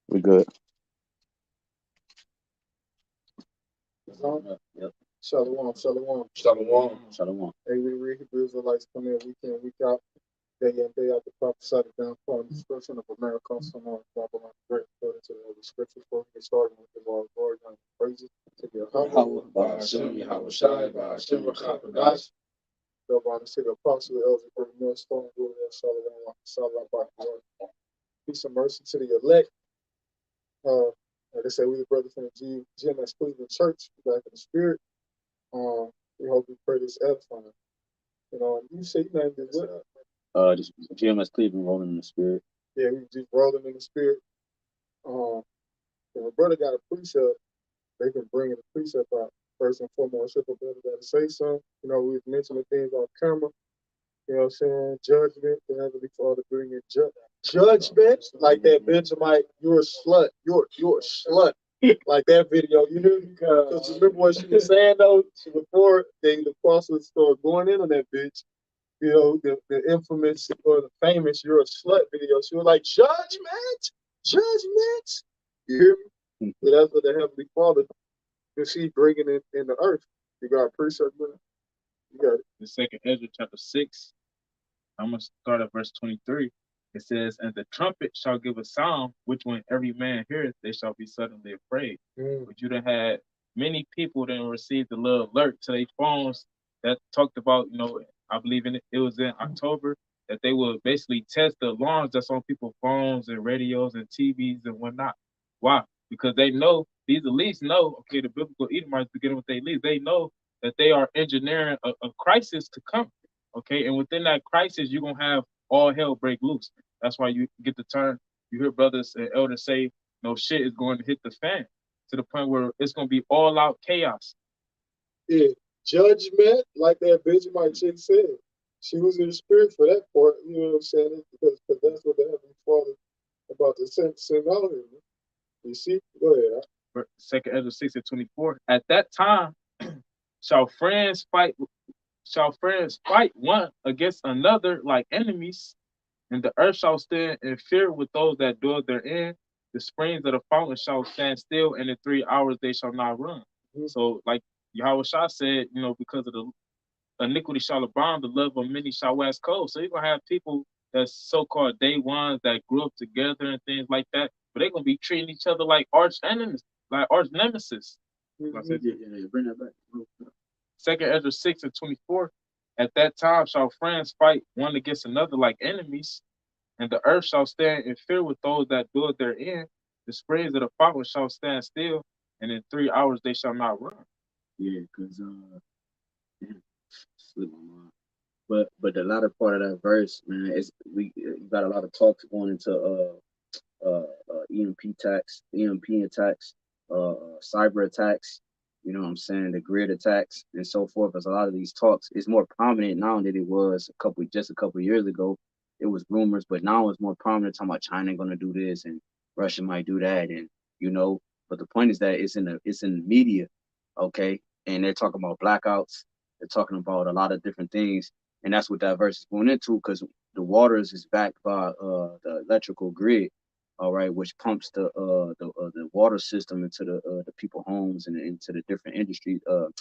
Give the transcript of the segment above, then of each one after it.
We good. Yep. Shalom, shalom. Shalom. Shalom. Hey, we read Hebrew Israelites come in week in, week out, day in, day out, the prophesied downfall and destruction of America, so on, Babylon, great, according to the Holy Scriptures, before we get started with the Lord, and praises to the YAHAWAH, BAHASHAM, YAHAWASHI, BAHASHAM, HAQADASH. the Bible, to the apostle, the elder, great millstone, Lord, peace and mercy to the elect. Like I said, we the brothers from the GMS Cleveland Church, back in the spirit. We hope we pray this edifying. You know, and you say you named it what? Just GMS Cleveland rolling in the spirit. Yeah, we just rolling in the spirit. If a brother got a precept, they can bring the precept out. First and foremost, if a brother got to say something, you know, we've mentioned the things on camera. You know what I'm saying? Judgment, the Heavenly Father bringing judgment, like that Benjamite, you're a slut, you're a slut. Like that video, you hear me? Because remember what she was saying though, before the apostles started going in on that bitch, you know, the infamous or the famous "you're a slut" video. She was like, judgment. You hear me? So that's what the Heavenly Father, you see, bringing it in the earth. You got a precept, man. You got it. The second Ezra chapter 6, I'm going to start at verse 23. It says, and the trumpet shall give a sound, which when every man heareth, they shall be suddenly afraid. But you done had many people that received the little alert to their phones that talked about, you know, I believe it was in October, that they would basically test the alarms that's on people's phones and radios and TVs and whatnot. Why? Because they know, these elites know, okay, the biblical Edomites beginning with their elites, they know that they are engineering a crisis to come. Okay, and within that crisis, you're gonna have all hell break loose. That's why you get the term. You hear brothers and elders say, "No shit is going to hit the fan," to the point where it's gonna be all out chaos. Yeah, judgment, like that Benjamin chick said. She was in the spirit for that part. You know what I'm saying? Because that's what the Heavenly Father about to send out here. You see? Go ahead. Second Ezra 6:24. At that time, shall friends fight one against another like enemies, and the earth shall stand in fear with those that dwell therein. The springs of the fountain shall stand still, and in 3 hours they shall not run. So, like Yahawashi said, you know, because of the iniquity shall abound, the love of many shall wax cold. So you're gonna have people that's so-called day ones that grew up together and things like that, but they're gonna be treating each other like arch enemies, like arch nemesis. Bring that back. Second Ezra 6:24. At that time shall friends fight one against another like enemies, and the earth shall stand in fear with those that dwell therein. The springs of the fountain shall stand still, and in 3 hours they shall not run. Yeah, because slip my mind. But the latter part of that verse, man, is we got a lot of talks going into EMP attacks, cyber attacks. You know what I'm saying? The grid attacks and so forth. As a lot of these talks, it's more prominent now than it was just a couple of years ago. It was rumors, but now it's more prominent. Talking about China going to do this and Russia might do that, and you know. But the point is that it's in the media, okay, and they're talking about blackouts. They're talking about a lot of different things, and that's what that verse is going into, because the waters is backed by the electrical grid, all right, which pumps the water system into the people homes and into the different industries, the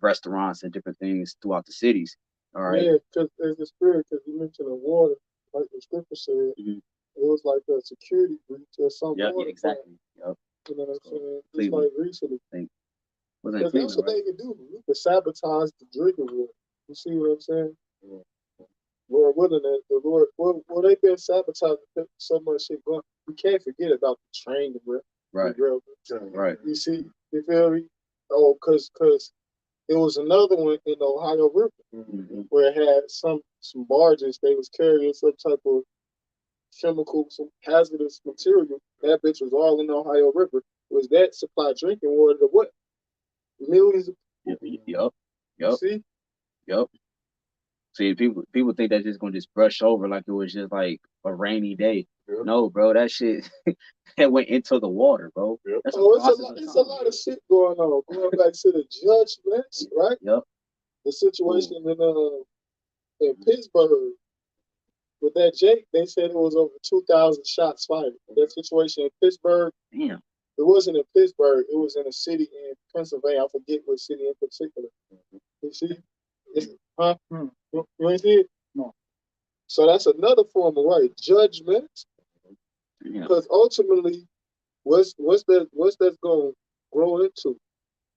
restaurants and different things throughout the cities. All right. Yeah, because there's the spirit, because you mentioned the water, like the scripture said, it was like a security breach or something. Yeah, exactly. Yep. You know what I'm saying? Just like recently. Because that's what they can do. You can sabotage the drinking water. You see what I'm saying? Yeah. Lord willing, the Lord, well, they've been sabotaging so much shit going. We can't forget about the train, right? Right. You see, you feel me? Oh, because it was another one in the Ohio River where it had some barges. They was carrying some type of chemical, some hazardous material. That bitch was all in the Ohio River. Was that supply drinking water to what? Millions of people. Yep. See? Yep. See, people think that's just gonna just brush over like it was just like a rainy day. Yep. No, bro, that shit that went into the water, bro. Yep. It's a lot of shit going on. Going back to the judgments, right? Yep. The situation in Pittsburgh, with that Jake, they said it was over 2,000 shots fired. That situation in Pittsburgh. Damn. It wasn't in Pittsburgh. It was in a city in Pennsylvania. I forget what city in particular. You see? Huh? You ain't see it? No. So that's another form of right judgment. Because ultimately, what's that's going to grow into?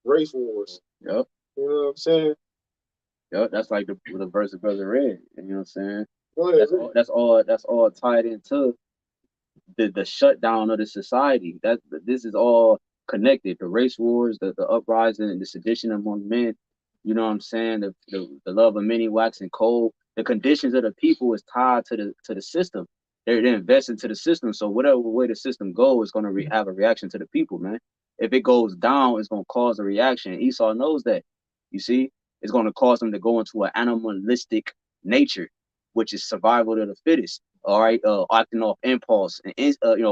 Race wars. Yep. You know what I'm saying? Yep. That's like the verse of Brother Red. You know what I'm saying? Go ahead, that's all tied into the shutdown of the society. This is all connected. The race wars, the uprising, and the sedition among men. You know what I'm saying? The love of many waxing cold. The conditions of the people is tied to the system. They're invested into the system. So whatever way the system goes, is going to have a reaction to the people, man. If it goes down, it's going to cause a reaction. Esau knows that. You see, it's going to cause them to go into an animalistic nature, which is survival of the fittest. All right, acting off impulse and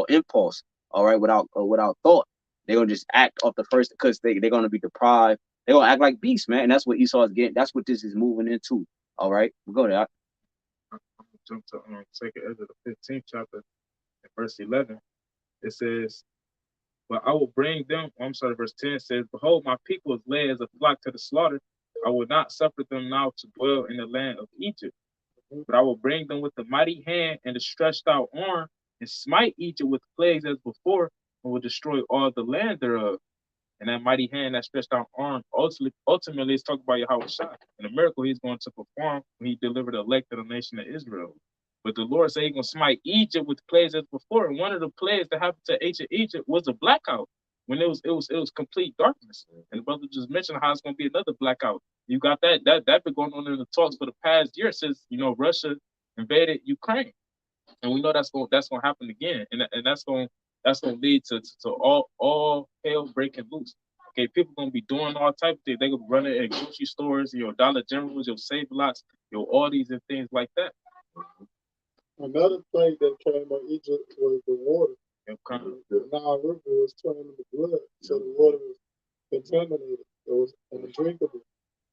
impulse. All right, without thought, they're gonna just act off the first because they're gonna be deprived. They're gonna act like beasts, man, and that's what Esau is getting. That's what this is moving into. All right, we'll go there. I'm gonna jump to 2 Ezra, the 15th chapter, and verse 11. It says, "But I will bring them." I'm sorry, verse 10 says, "Behold, my people is led as a flock to the slaughter. I will not suffer them now to dwell in the land of Egypt. But I will bring them with the mighty hand and the stretched out arm, and smite Egypt with plagues as before, and will destroy all the land thereof." And that mighty hand, that stretched out arm, ultimately is talking about YAHWASHI and the miracle he's going to perform when he delivered the elect of the nation of Israel. But the Lord said he's going to smite Egypt with plagues as before. And one of the plagues that happened to ancient Egypt was a blackout, when it was complete darkness. And the brother just mentioned how it's going to be another blackout. You got that been going on in the talks for the past year since Russia invaded Ukraine, and we know that's going to happen again, and that's going to lead to all hell breaking loose. Okay, people going to be doing all type of things. They going to be running at grocery stores, Dollar Generals, your Save Lots, your Aldis, and things like that. Another thing that came on Egypt was the water. The Nile River was turned into blood, so the water was contaminated. It was undrinkable.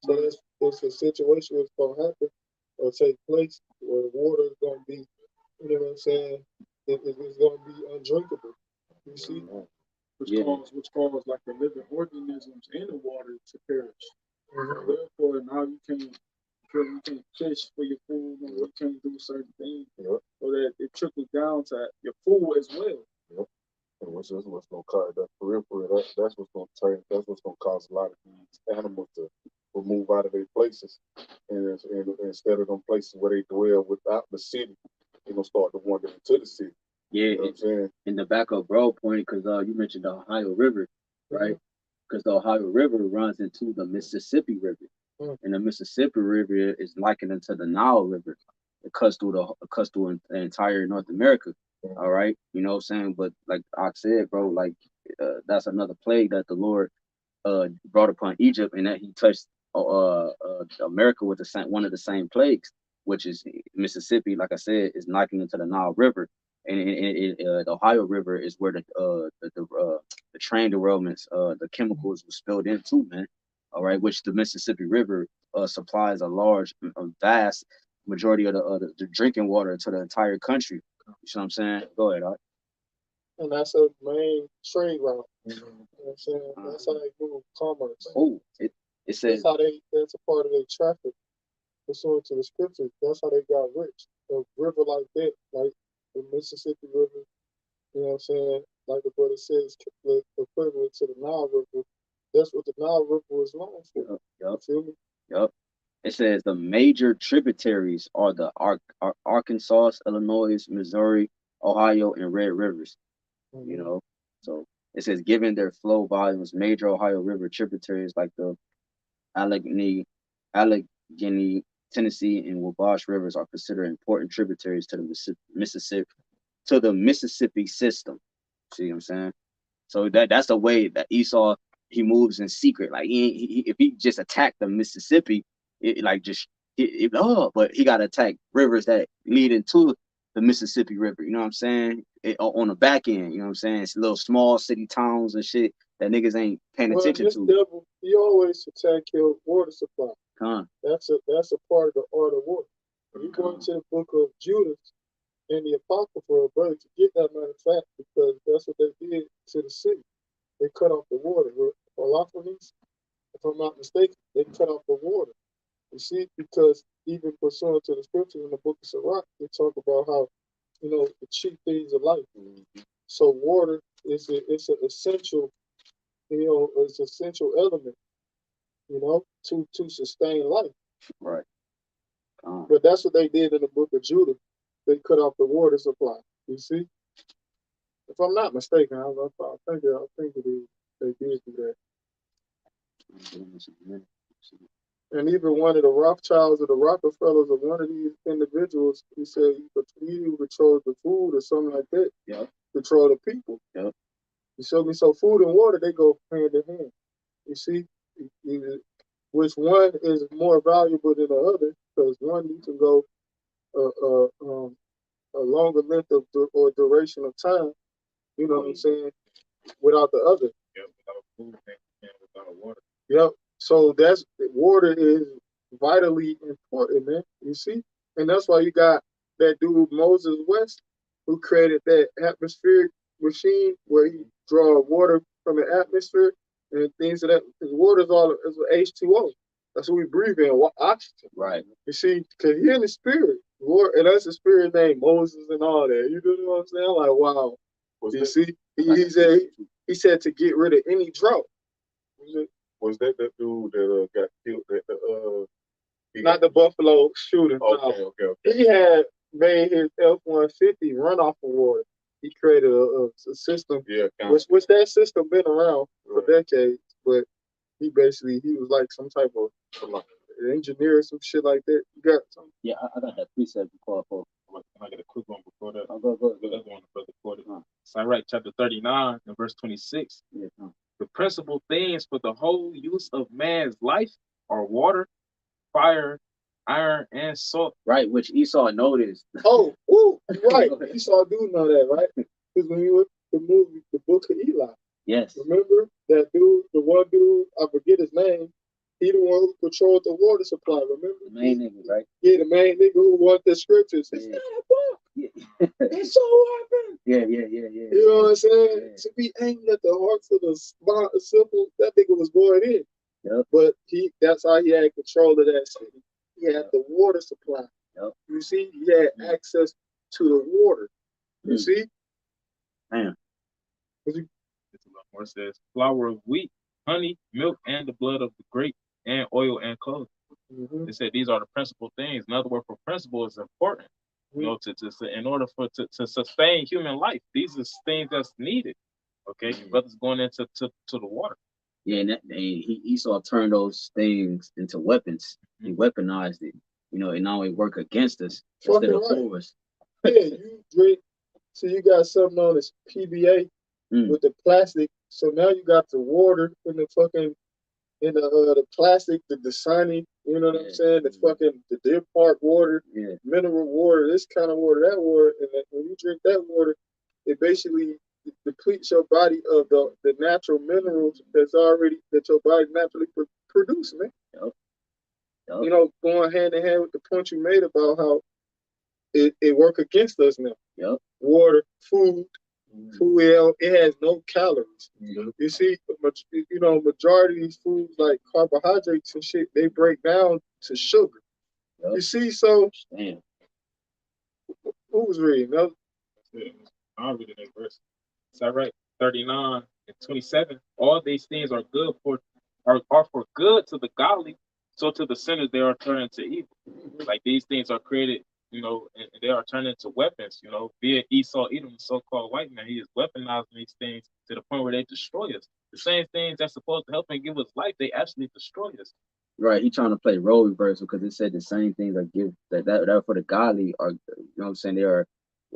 So it's a situation that's going to happen or take place where water is going to be, you know what I'm saying, it's going to be undrinkable. You see? Which cause like the living organisms in the water to perish. Therefore, now you can't fish for your food, and you can't do certain things, so that it trickles down to your food as well. Which is what's gonna cause that for real. That's what's gonna turn. That's what's gonna cause a lot of these animals to move out of their places, and instead of them places where they dwell without the city, they're gonna start to wander into the city. Yeah, you know what I'm saying? In the backup road point, because you mentioned the Ohio River, right? Because the Ohio River runs into the Mississippi River, and the Mississippi River is likened to the Nile River. It cuts through the entire North America. All right, you know what I'm saying? But like I said, bro, like that's another plague that the Lord brought upon Egypt, and that he touched America with one of the same plagues, which is Mississippi. Like I said, is knocking into the Nile River, and the Ohio River is where the train derailments, the chemicals were spilled into, man. All right, which the Mississippi River supplies a vast majority of the drinking water to the entire country. You see what I'm saying? Go ahead, Art. And that's a main trade route. You know what I'm saying? That's how they move commerce. Oh, it says that's a part of their traffic. Pursuant to the scriptures, that's how they got rich. A river like that, like the Mississippi River, you know what I'm saying? Like the brother says, equivalent to the Nile River. That's what the Nile River was known for. Yep. It says the major tributaries are the Arkansas, Illinois, Missouri, Ohio, and Red Rivers. You know, so it says given their flow volumes, major Ohio River tributaries like the Allegheny, Tennessee, and Wabash rivers are considered important tributaries to the Mississippi system. See what I'm saying? So that's the way that Esau, he moves in secret. Like if he just attacked the Mississippi, but he got to attack rivers that lead into the Mississippi River. You know what I'm saying? On the back end, you know what I'm saying? It's little small city towns and shit that niggas ain't paying attention to. Devil, he always attack your water supply. Huh. That's a part of the art of war. If you go into the book of Judah and the Apocrypha, brother, to get that matter of fact, because that's what they did to the city. They cut off the water. Holophanes, if I'm not mistaken, they cut off the water. You see, because even pursuant to the scriptures in the book of Sirach, they talk about how, the cheap things of life. So water is it's an essential, it's an essential element, to sustain life. Right. But that's what they did in the book of Judah. They cut off the water supply. You see? If I'm not mistaken, I think it is. They did do that. And even one of the Rothschilds or the Rockefellers or one of these individuals, he said he controls the food or something like that. Yeah. Control the people. Yeah. You showed me, so food and water, they go hand in hand. You see? Which one is more valuable than the other? Because one you can go a longer length of or duration of time, you know what I'm saying, without the other. Yeah, without food and without water. Yep. So water is vitally important, man. You see? And that's why you got that dude Moses West who created that atmospheric machine where he draw water from the atmosphere and things of that. Because water is H2O. That's what we breathe in, oxygen. Right. You see, because he in the spirit. Lord, and that's the spirit named Moses and all that. You know what I'm saying? Like, wow. You see? He said to get rid of any drought. Was that dude that got killed at the Not the Buffalo shooting. Okay. He had made his F-150 run off of water. He created a system. Yeah. Which that system been around for decades, but he was like some type of engineer or some shit like that. You got something? Yeah, I got that precept before. I got a quick one before that. I'll go. The other one before that. Sirach chapter 39 and verse 26. Yeah. The principal things for the whole use of man's life are water, fire, iron, and salt. Right, which Esau noticed. Oh, ooh, right. Esau do know that, right? Because when you look at the movie, the Book of Eli. Yes. Remember that dude, the one dude, I forget his name. He the one who controlled the water supply. Remember? The main nigga, right? Yeah, the main nigga who wrote the scriptures. It's not a book. Yeah. It's so happened. Yeah. You know what I'm saying? Yeah. To be aimed at the hearts of the simple, that nigga was going in. Yep. But that's how he had control of that city. He had the water supply. Yep. You see, he had access to the water. You see? Man. It's a lot more. It says flour of wheat, honey, milk, and the blood of the grape, and oil and clothing. They said these are the principal things. In other words, for principle is important. You know, in order to sustain human life, these are things that's needed. Okay, brothers going into to the water. Yeah, and Esau turned those things into weapons. He weaponized it. And now it work against us instead of for us. Yeah, you drink. So you got something known as PBA with the plastic. So now you got the water in the fucking the plastic, the Dasani, you know what I'm saying? The Deer Park water, mineral water, this kind of water, that water, and when you drink that water, it basically depletes your body of the natural minerals that your body naturally produces, man. Yep. Going hand in hand with the point you made about how it work against us now. Yep. Water, food, it has no calories. You see, majority of these foods like carbohydrates and shit, they break down to sugar. You see, so damn. Who was reading? No? I'll read it in verse. Sirach 39 and 27. All these things are good are for good to the godly, so to the sinners they are turned into evil. Like these things are created, and they are turned into weapons. Be it Esau, Edom, the so-called white man, he is weaponizing these things to the point where they destroy us. The same things that's supposed to help and give us life, they actually destroy us. Right, he trying to play role reversal because it said the same things that are for the godly are, what I'm saying, they are.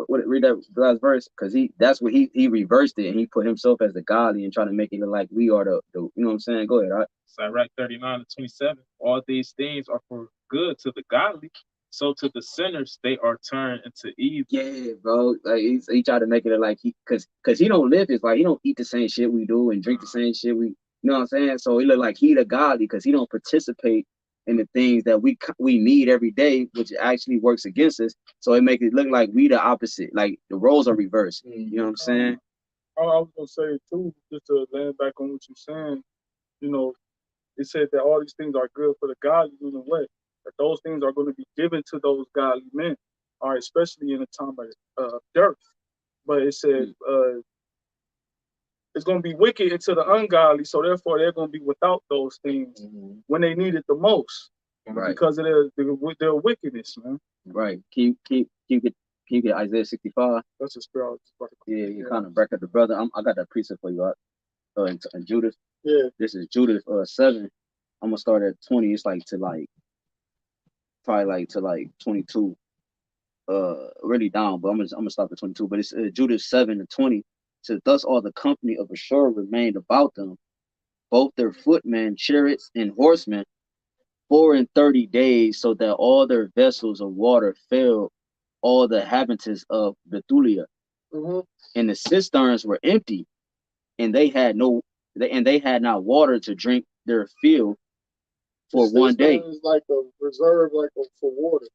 Read that last verse, because that's what he reversed it and he put himself as the godly and trying to make it look like we are the you know what I'm saying? Go ahead, all right. Sirach 39 and 27. All these things are for good to the godly, so to the sinners they are turned into evil. Yeah, bro. Like he tried to make it like because he don't live his life. He don't eat the same shit we do and drink the same shit we. You know what I'm saying? So he look like he the godly because he don't participate in the things that we need every day, which actually works against us. So it makes it look like we the opposite, like the roles are reversed. You know what I'm saying? I was gonna say too, just to land back on what you're saying, you know, it said that all these things are good for the godly, meaning what? That those things are going to be given to those godly men, all right, especially in a time of dearth. But it said it's going to be wicked into the ungodly, so therefore they're going to be without those things when they need it the most, Right? Because of their wickedness, man. Right. Can you get Isaiah 65? That's a spirit. Yeah, you kind of break up the brother. I got that precept for you. In Judith. Yeah. This is Judith 7. I'm gonna start at 20. It's like to probably to 22. Really down, but I'm gonna stop at 22. But it's Judith 7 and 20. So thus all the company of Ashur remained about them, both their footmen, chariots, and horsemen, 34 days, so that all their vessels of water filled all the inhabitants of Bethulia, and the cisterns were empty, and they had not water to drink their fill for one day. It's like a reserve, for water.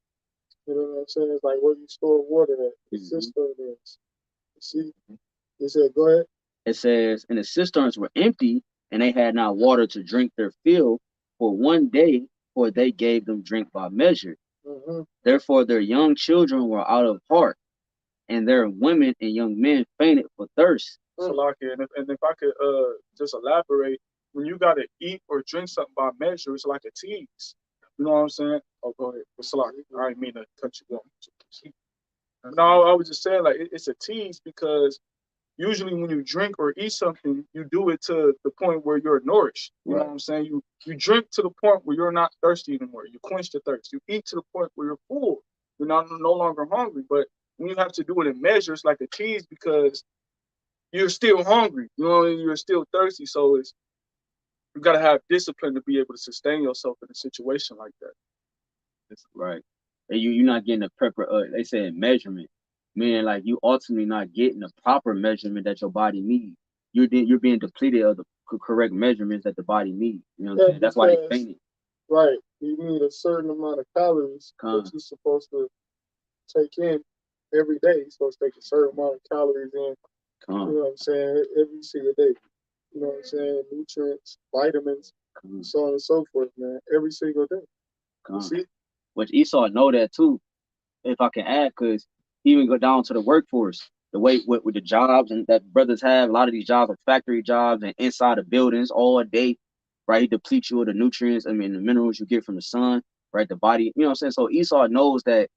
You know what I'm saying? It's like where you store water at. The cistern is. See? It said, go ahead. It says, and the cisterns were empty, and they had not water to drink their fill for one day, for they gave them drink by measure. Therefore their young children were out of heart, and their women and young men fainted for thirst. Salakia, and if I could just elaborate, when you gotta eat or drink something by measure, it's like a tease. You know what I'm saying? Oh, go ahead. Salakia, I didn't mean to cut you off. No, I was just saying, like, it's a tease because usually when you drink or eat something, you do it to the point where you're nourished. You know what I'm saying? You drink to the point where you're not thirsty anymore. You quench the thirst. You eat to the point where you're full. You're no longer hungry. But when you have to do it in measures, like a tease, because you're still hungry. You know, you're still thirsty. So you gotta have discipline to be able to sustain yourself in a situation like that. Right. And you're not getting the proper, they say measurement, meaning like you ultimately not getting the proper measurement that your body needs. You're being depleted of the correct measurements that the body needs. You know what I'm saying? That's why they fainted. Right. You need a certain amount of calories that you're supposed to take in every day. You're supposed to take a certain amount of calories in. You know what I'm saying? Every single day. You know what I'm saying? Nutrients, vitamins, so on and so forth, man. Every single day. You see? Which Esau know that too, if I can add, because he even go down to the workforce, the way with the jobs and that brothers have. A lot of these jobs are factory jobs and inside of buildings all day, right? He depletes you of the nutrients, the minerals you get from the sun, right? The body, you know what I'm saying? So Esau knows that,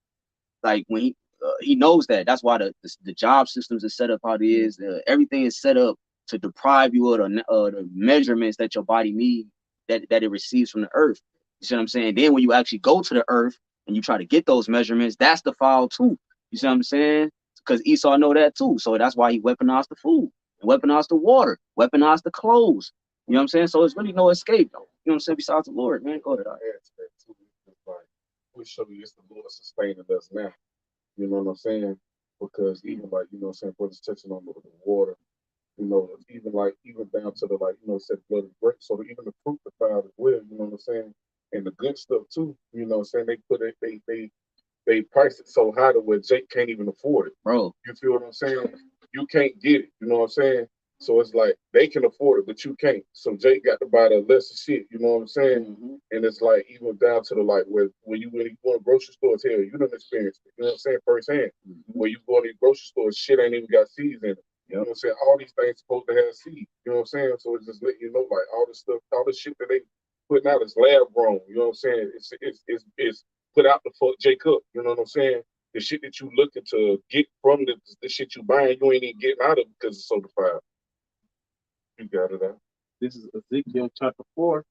like when he knows that. That's why the job systems is set up how it is. Everything is set up to deprive you of the measurements that your body needs, that it receives from the earth. You see what I'm saying? Then when you actually go to the earth and you try to get those measurements, that's the foul too. You see what I'm saying? Because Esau know that too. So that's why he weaponized the food, weaponized the water, weaponized the clothes. You know what I'm saying? So it's really no escape, though. You know what I'm saying? Besides the Lord, man. Go ahead. We show you it's the Lord sustaining us now. You know what I'm saying? Because even like, you know what I'm saying, brothers touching on the water, you know, even down to the, like, you know, said blood is great. So even the fruit the found as well, you know what I'm saying? And the good stuff too, you know what I'm saying? They put it, they priced it so high to where Jake can't even afford it. Bro. You feel what I'm saying? You can't get it, you know what I'm saying? So it's like they can afford it, but you can't. So Jake got to buy the lesser shit, you know what I'm saying? And it's like even down to the like when you go to grocery stores here, you done experienced it, you know what I'm saying, firsthand. Where you go to these grocery stores, shit ain't even got seeds in it. You know what I'm saying? All these things supposed to have seeds, you know what I'm saying? So it's just letting you know, like all this stuff, all this shit that they putting out is lab grown, you know what I'm saying? It's put out to fuck Jacob, you know what I'm saying? The shit that you looking to get from the shit you buying, you ain't even getting out of it because it's so defiled. You got it out. This is Ezekiel chapter 4.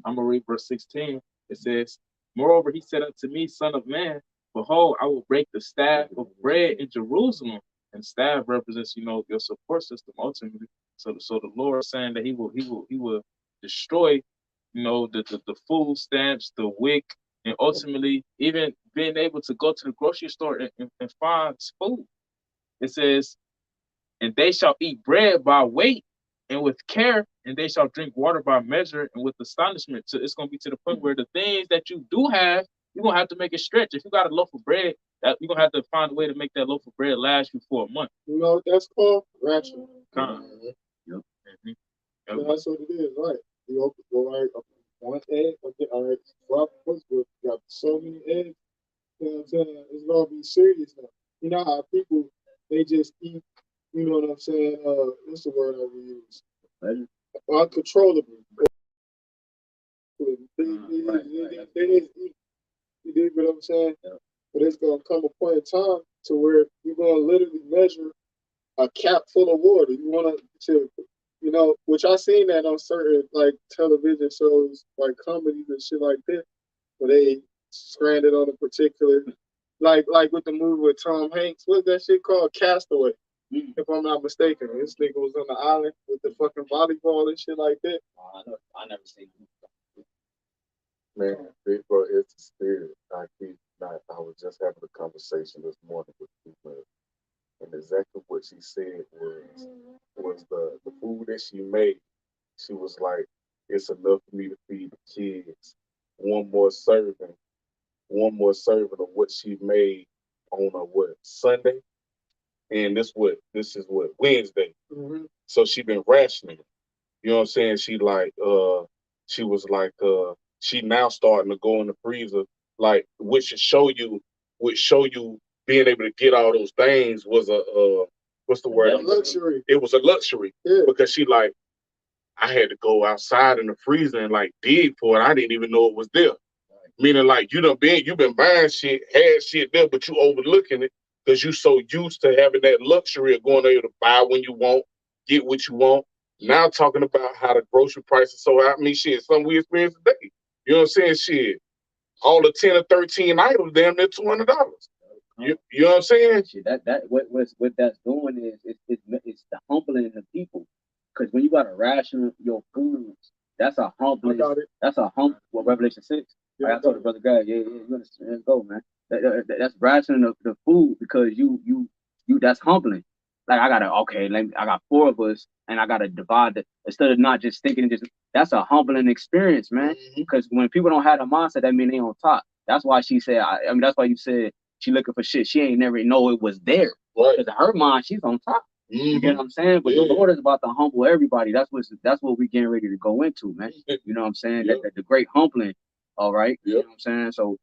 I'm going to read verse 16. It says, moreover, he said unto me, son of man, behold, I will break the staff of bread in Jerusalem. And staff represents, you know, your support system ultimately. So the Lord is saying that he will destroy, you know, the food stamps, the wick, and ultimately even being able to go to the grocery store and find food. It says, and they shall eat bread by weight and with care, and they shall drink water by measure and with astonishment. So it's gonna be to the point where the things that you do have, you're gonna have to make it stretch. If you got a loaf of bread, that you're gonna have to find a way to make that loaf of bread last you for a month. You know what that's called? Rational. Yep. That's what it is, right? You go like one egg, okay, all right, you got so many eggs, you know what I'm saying? It's gonna be serious now. You know how people they just eat, you know what I'm saying? What's the word I would use? Uncontrollably. They just eat. You dig what I'm saying? Yeah. But it's gonna come a point in time to where you're gonna literally measure a cap full of water. You wanna you know, which I seen that on certain like television shows, like comedies and shit like that, where they stranded on a particular, like with the movie with Tom Hanks. What's that shit called? Castaway. If I'm not mistaken, this nigga was on the island with the fucking volleyball and shit like that. I never seen it. Man, big bro, it's the spirit. I was just having a conversation this morning with people, and exactly what she said was the food that she made. She was like, it's enough for me to feed the kids. One more serving of what she made on a Sunday, and this is what Wednesday. Mm-hmm. So she been rationing. You know what I'm saying? She was like she now starting to go in the freezer, like which show you being able to get all those things was a what's the word? Luxury. It was a luxury. Yeah. Because she like, I had to go outside in the freezer and like dig for it. I didn't even know it was there. Meaning like you've been buying shit, had shit there, but you overlooking it because you so used to having that luxury of going there to buy when you want, get what you want. Now talking about how the grocery prices so high. I mean, shit, something we experience today. You know what I'm saying? Shit, all the 10 or 13 items, damn near $200. You know what I'm saying? Shit, what that's doing is it's the humbling of people. Because when you got to ration your foods, that's a humbling. That's a What Revelation 6? Yeah, I told the brother guy, you understand? Let's go, man. That's rationing the food because you that's humbling. Like I got 4 of us and I gotta divide it instead of not just thinking that's a humbling experience, man. Because when people don't have the mindset, that mean they on top. That's why she said. I mean, that's why you said she looking for shit. She ain't never know it was there. Right. Because in her mind, she's on top. You get what I'm saying? But the Lord is about to humble everybody. That's what we getting ready to go into, man. You know what I'm saying? That the great humbling. All right. You know what I'm saying? So,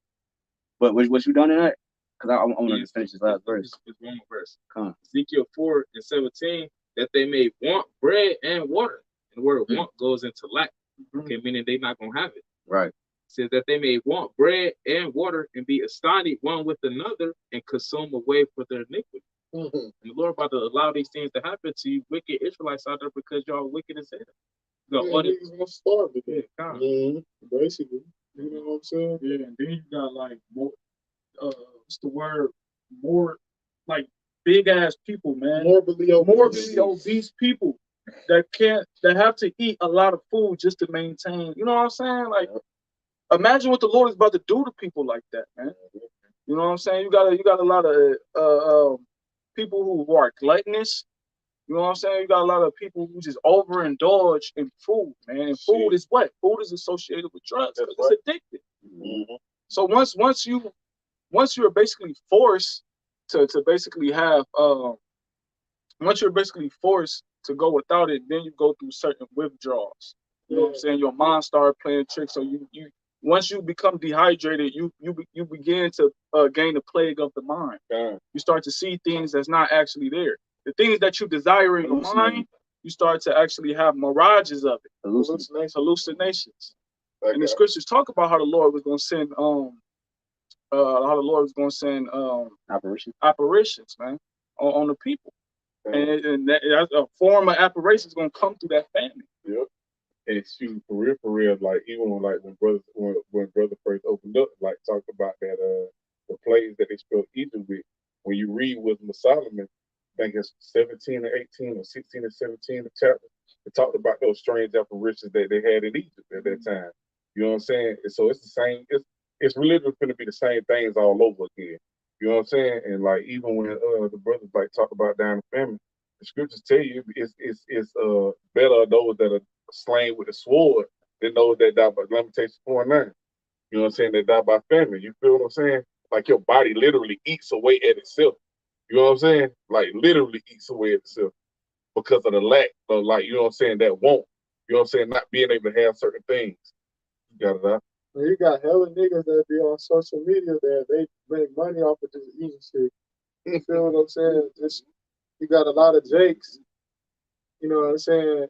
but what you done in that? Because I want to finish this last verse. It's one more verse. Come on. Ezekiel 4:17, that they may want bread and water. And the word want goes into lack. Okay, meaning they not gonna have it. Right. It says that they may want bread and water and be astonished one with another and consume away for their iniquity. And the Lord about to allow these things to happen to you, wicked Israelites out there, because y'all wicked as hell. Niggas gonna starve again. Basically. You know what I'm saying? Yeah, and then you got like more, what's the word? More like big ass people, man. Morbidly obese people that have to eat a lot of food just to maintain. You know what I'm saying? Like, imagine what the Lord is about to do to people like that, man. You know what I'm saying? You got a lot of people who are gluttonous. You know what I'm saying? You got a lot of people who just overindulge in food, man. And food is what? Food is associated with drugs because it's addictive. So once you're basically forced to basically have once you're basically forced to go without it, then you go through certain withdrawals. You know what I'm saying? Your mind starts playing tricks. So you once you become dehydrated, you begin to gain the plague of the mind. You start to see things that's not actually there. The things that you desire in your mind, you start to actually have mirages of it. Hallucinations. And the scriptures talk about how the Lord was going to send apparitions, man, on the people. And that a form of apparition is going to come through that family. Yep. And shoot, for real, like even when brother first opened up, like talked about that the plays that they spelled Egypt with. When you read Wisdom of Solomon, I think it's 17 or 18 or 16 or 17 the chapter, it talked about those strange apparitions that they had in Egypt at that time. You know what I'm saying? And so it's the same. It's really going to be the same things all over again. You know what I'm saying? And like even when the brothers like talk about down the family, The scriptures tell you it's better are those that are slain with the sword than those that die by Lamentations 4:9. You know what I'm saying? That die by famine. You feel what I'm saying? Like your body literally eats away at itself. You know what I'm saying? Like literally eats away at itself because of the lack of, like, you know what I'm saying, that want. You know what I'm saying? Not being able to have certain things. You got it out. You got hella niggas that be on social media that they make money off of just eating shit. You feel what I'm saying? Just, you got a lot of Jakes, you know what I'm saying?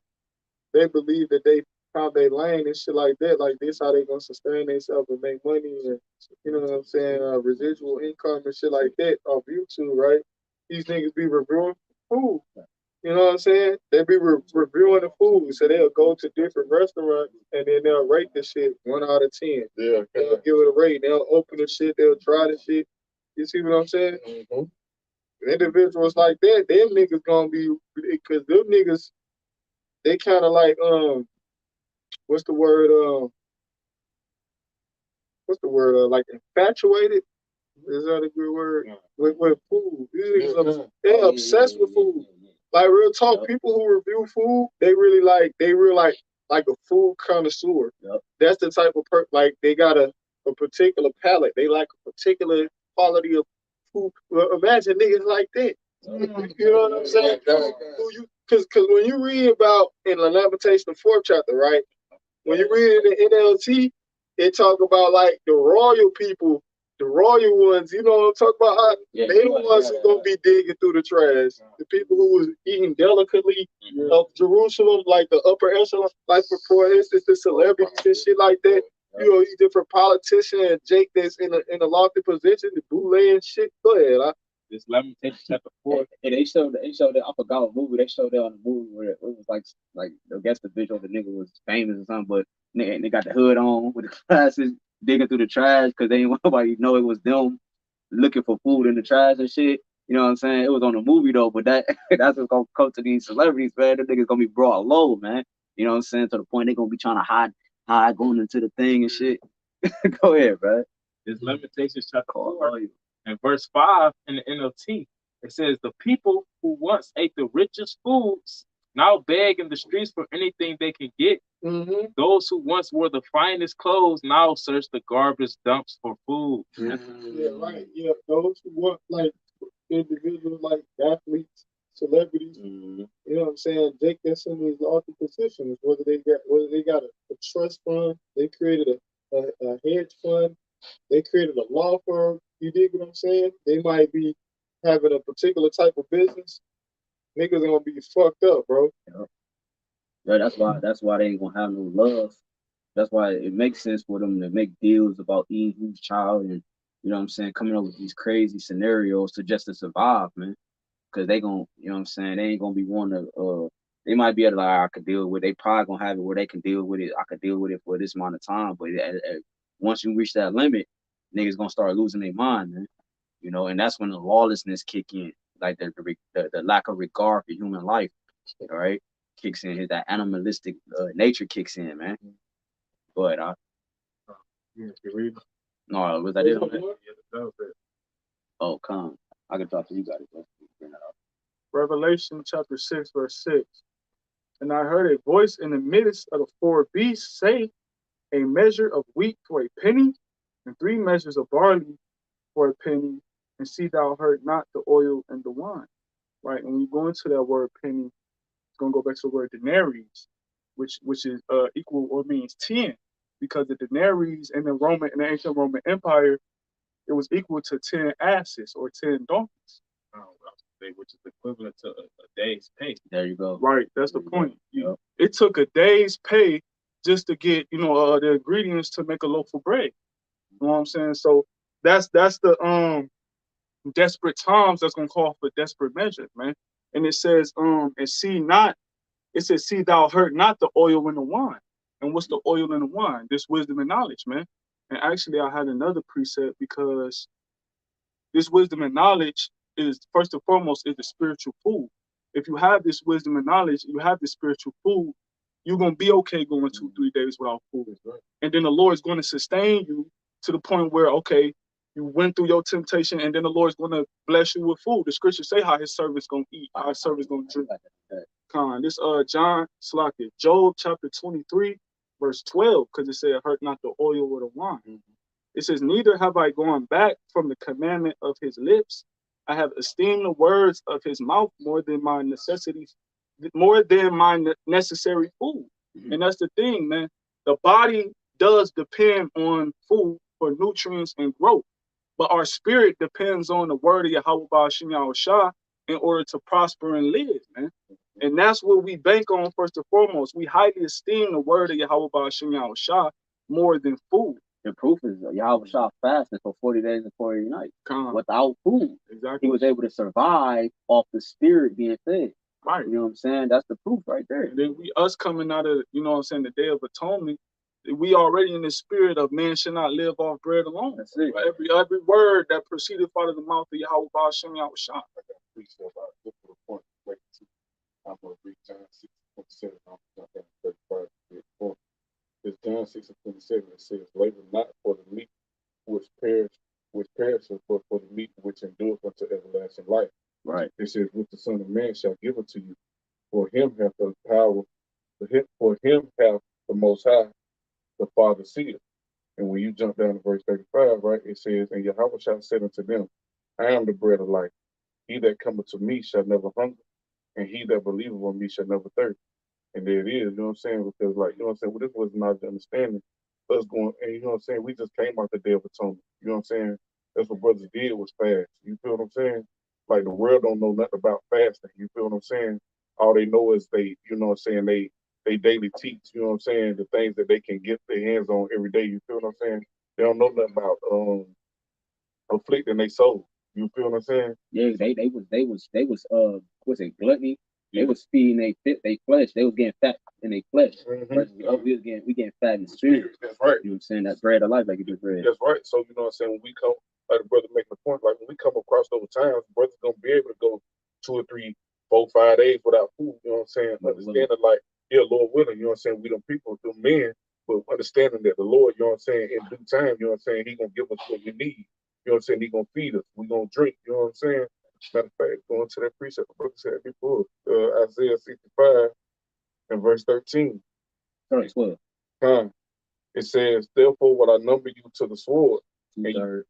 They believe that they found their lane and shit like that. Like this, how they gonna sustain themselves and make money and, you know what I'm saying, residual income and shit like that off YouTube, right? These niggas be reviewing food. You know what I'm saying? They be reviewing the food, so they'll go to different restaurants and then they'll rate the shit 1 out of 10. Yeah, they'll give it a rate. They'll open the shit. They'll try the shit. You see what I'm saying? Mm-hmm. Individuals like that, them niggas gonna be, because them niggas, they kind of like what's the word like infatuated. Is that a good word? With food. These niggas, they're obsessed with food. Like real talk, people who review food, they really like a food connoisseur. That's the type of like they got a particular palate. They like a particular quality of food. Well, imagine niggas like that. You know what I'm saying? Because when you read about in the Lamentation 4th chapter, right? When you read it in NLT, it talk about like the royal people, the royal ones. You know what I'm talking about? How they the ones who gonna be digging through the trash. The people who was eating delicately of Jerusalem, like the upper echelon, like for instance, the celebrities and shit like that. You know, these different politicians and Jake that's in a lofty position, the bootleg and shit. Go ahead, This Lamentation chapter 4. And they showed that, I forgot what movie they showed that on the movie where it was like I guess the visual the nigga was famous or something, but they got the hood on with the glasses digging through the trash because they didn't want nobody to know it was them looking for food in the trash and shit. You know what I'm saying? It was on the movie though, but that's what's gonna come to these celebrities, man. The niggas gonna be brought low, man. You know what I'm saying? To the point they gonna be trying to hide going into the thing and shit. Go ahead, bro. This Lamentation chapter 4 and verse 5 in the NLT. It says, the people who once ate the richest foods now beg in the streets for anything they can get. Those who once wore the finest clothes now search the garbage dumps for food. Yeah, right. Yeah, those who want like individuals like athletes, celebrities. You know what I'm saying? Jake that's in these lofty positions, whether they got a trust fund, they created a hedge fund, they created a law firm. You dig what I'm saying? They might be having a particular type of business. Niggas are gonna be fucked up, bro. Yeah, that's why they ain't gonna have no love. That's why it makes sense for them to make deals about eating whose child and, you know what I'm saying, coming up with these crazy scenarios to survive, man. Because they gonna, you know what I'm saying, they ain't gonna be one to they might be able to like, I could deal with it. They probably gonna have it where they can deal with it. I could deal with it for this amount of time. But once you reach that limit, niggas gonna start losing their mind, man. You know, and that's when the lawlessness kick in, like the lack of regard for human life, all right, kicks in. That animalistic nature kicks in, man. But no, was that it on that? Oh, come. I can talk to you guys. Revelation chapter 6, verse 6. And I heard a voice in the midst of the 4 beasts say, a measure of wheat for a penny, and 3 measures of barley for a penny, and see thou hurt not the oil and the wine. Right? And when you go into that word penny, it's going to go back to the word denaries, which is equal or means 10, because the denaries in the ancient Roman Empire, it was equal to 10 asses or 10 donkeys. Which is equivalent to a day's pay. There you go. Right, that's the point. It took a day's pay just to get, the ingredients to make a loaf of bread. You know what I'm saying? So that's the desperate times that's gonna call for desperate measures, man. And it says, and see thou hurt not the oil and the wine. And what's the oil and the wine? This wisdom and knowledge, man. And actually I had another precept because this wisdom and knowledge is first and foremost is the spiritual food. If you have this wisdom and knowledge, you have this spiritual food, you're gonna be okay going 2-3 days without food. And then the Lord is going to sustain you to the point where, okay, You went through your temptation, and then the Lord's going to bless you with food. The scriptures say how his servant's going to eat, how his servant's going to drink. This Job chapter 23, verse 12, because it said, hurt not the oil or the wine. It says, neither have I gone back from the commandment of his lips. I have esteemed the words of his mouth more than my necessities, more than my necessary food. And that's the thing, man. The body does depend on food for nutrients and growth, but our spirit depends on the word of Yahawah BAHASHAM YAHAWASHI in order to prosper and live, man. And that's what we bank on first and foremost. We highly esteem the word of Yahawah BAHASHAM YAHAWASHI more than food. The proof is Yahawah fasted for 40 days and 40 nights without food. Exactly. He was able to survive off the spirit being fed. Right. You know what I'm saying? That's the proof right there. And then us coming out of, you know what I'm saying, the Day of Atonement, we already in the spirit of man should not live off bread alone. That's it. Every word that proceeded out of the mouth of Yahawah BAHASHAM YAHAWASHI. I'm going to read John 6:27. I'm going to 35. It's John 6:27. It says, labor not for the meat which perisheth, but for the meat which endureth unto everlasting life. Right. It says, which the Son of Man shall give unto you. For him hath the power, for him hath the Most High, the Father sealed. And when you jump down to verse 35, right, it says, and Yahawah shall say unto them, I am the bread of life. He that cometh to me shall never hunger, and he that believeth on me shall never thirst. And there it is, you know what I'm saying? Because, like, you know what I'm saying? Well, this was not the understanding. Us going, and you know what I'm saying? We just came out the Day of Atonement. You know what I'm saying? That's what brothers did was fast. You feel what I'm saying? Like, the world don't know nothing about fasting. You feel what I'm saying? All they know is they, you know what I'm saying? They daily teach, you know what I'm saying? The things that they can get their hands on every day. You feel what I'm saying? They don't know nothing about afflicting their soul. You feel what I'm saying? Yeah, they was what's it, gluttony? They was feeding they flesh. They was getting fat in their flesh. Versus we getting fat in the spirit. That's right. You know what I'm saying? That bread of life, like you just read. That's right. So you know what I'm saying? When we come, like the brother making the point, like when we come across those times, brothers gonna be able to go 2 or 3, 4, 5 days without food. You know what I'm saying? Understanding like, yeah, Lord willing, you know what I'm saying? We them people, them men, but understanding that the Lord, you know what I'm saying, in due time, you know what I'm saying, he gonna give us what we need. You know what I'm saying? He gonna feed us. We gonna drink. You know what I'm saying? Matter of fact, going to that precept the brother said before, Isaiah 65 and verse 13. 12. It says, therefore will I number you to the sword, and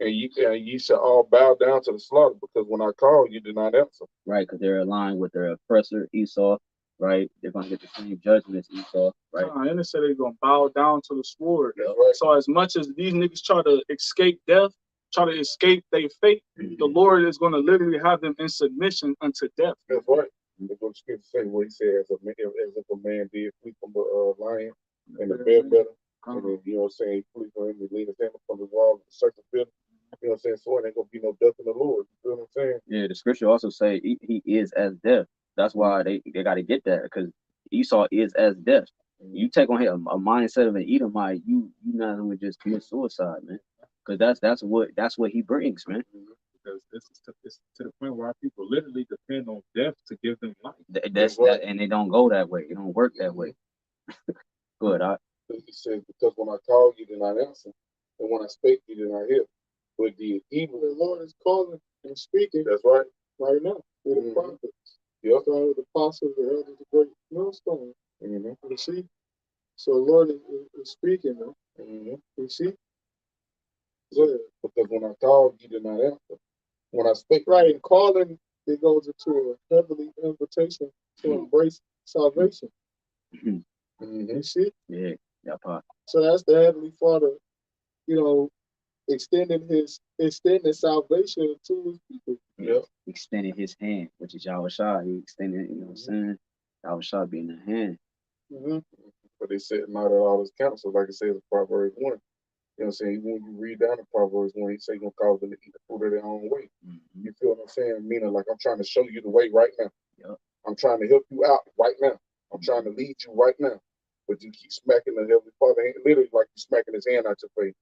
ye shall all bow down to the slaughter, because when I call, you did not answer. Right, because they're aligned with their oppressor, Esau, right? They're going to get the same judgment as Esau, right? And it said they're going to bow down to the sword. Right. So as much as these niggas try to escape death, try to escape their fate, the Lord is going to literally have them in submission unto death. That's right. That's what the scripture say. What he said, as if a man did flee from a lion and the bear better, and then, you know what I'm saying, flee from him, he lean his hand upon the wall, the circle pit. You know what I'm saying? So it ain't gonna be no death in the Lord. You feel what I'm saying? Yeah, the scripture also say he is as death. That's why they got to get that, because Esau is as death. You take on him a mindset of an Edomite, you not only just commit suicide, man. Because that's what he brings, man. Because it's to the point where our people literally depend on death to give them life. And they don't go that way. It don't work that way. Good. He says, because when I called, you did not answer, and when I spake, you did not hear. But the evil, the Lord is calling and speaking. That's right. Right now, with the prophets. Yep. Starting with the apostles, the elders, the great millstone. You see? So the Lord is speaking, man. You see? Yeah. Because when I called, you did not answer. When I spake, right, and calling, it goes into a heavenly invitation to embrace salvation. You see? Yeah. So that's the Heavenly Father, you know, extending salvation to his people. Yeah. Extending his hand, which is Yahawashi. He extended, you know what I'm saying? Yahawashi being the hand. But they said not at all his counsel, like it says in Proverbs 1. You know what I'm saying? When you read down in Proverbs 1, he say he's gonna cause them to eat the fruit of their own way. You feel what I'm saying? Meaning, like, I'm trying to show you the way right now. Yep. I'm trying to help you out right now. I'm trying to lead you right now. But you keep smacking the Heavenly Father hand, literally like you smacking his hand out your face.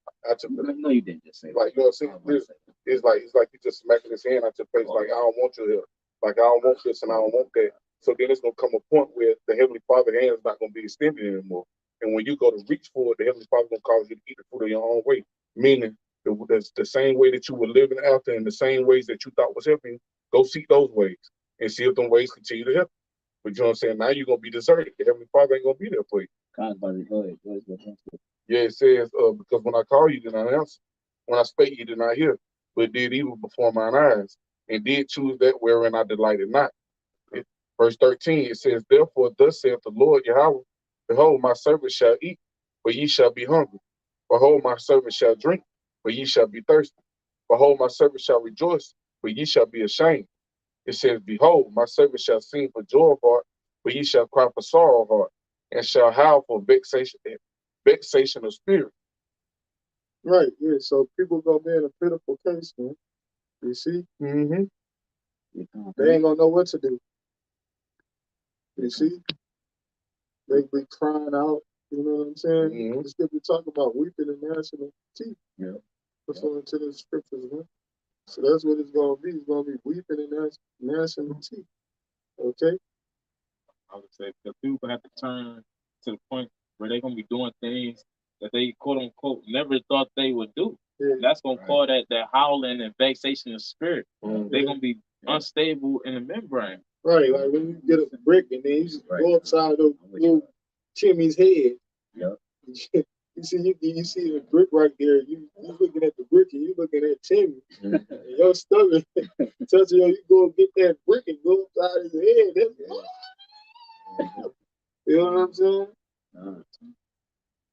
No, you didn't just say that. Like, you know what I'm saying? It's like you just smacking his hand out your face, like, I don't want your help. Like, I don't want this and I don't want that. So then it's gonna come a point where the Heavenly Father hand is not gonna be extended anymore. And when you go to reach for it, the Heavenly Father gonna cause you to eat the fruit of your own way. Meaning that's the same way that you were living after, and the same ways that you thought was helping, go seek those ways and see if them ways continue to help. But you know what I'm saying? Now you're gonna be deserted. The Heavenly Father ain't gonna be there for you. Go ahead. Yeah, it says, because when I call you, did not answer. When I spake, you did not hear, but did evil before mine eyes, and did choose that wherein I delighted not. Verse 13, it says, therefore, thus saith the Lord Yahweh, behold, my servant shall eat, but ye shall be hungry. Behold, my servant shall drink, but ye shall be thirsty. Behold, my servant shall rejoice, but ye shall be ashamed. It says, behold, my servant shall sing for joy of heart, but ye shall cry for sorrow of heart, and shall howl for vexation of spirit. Right, yeah. So people gonna be in a pitiful case, man. You see? Mm-hmm. They ain't gonna know what to do. You see? They be crying out, you know what I'm saying? Mm-hmm. The scripture talk about weeping and gnashing of teeth. Yeah. Referring to the scriptures, man. So that's what it's gonna be. It's gonna be weeping and gnashing of teeth. Okay? I would say because people have to turn to the point where they're gonna be doing things that they quote unquote never thought they would do. Yeah. And that's gonna call that howling and vexation of spirit. Mm-hmm. They're gonna be unstable in the membrane. Right, like when you get a brick and then you just go upside of little Timmy's head. Yep. You see the brick right there. You looking at the brick and you looking at Timmy. And your stomach touching you go get that brick and go upside his head. You know what I'm saying?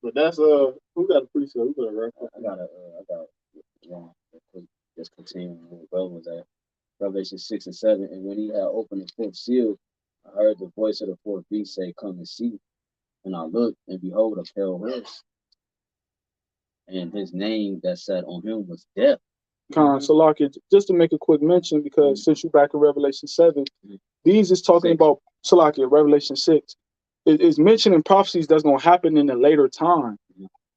But that's who got a precept? Who got a record? I got just continuing where brother was at. Revelation 6 and 7. And when he had opened the fourth seal, I heard the voice of the fourth beast say, come and see. And I looked, and behold, a pale horse. And his name that sat on him was Death. So, Salaki, just to make a quick mention, because since you're back in Revelation 7, these is talking about Salaki, Revelation 6. It's mentioning prophecies that's going to happen in a later time.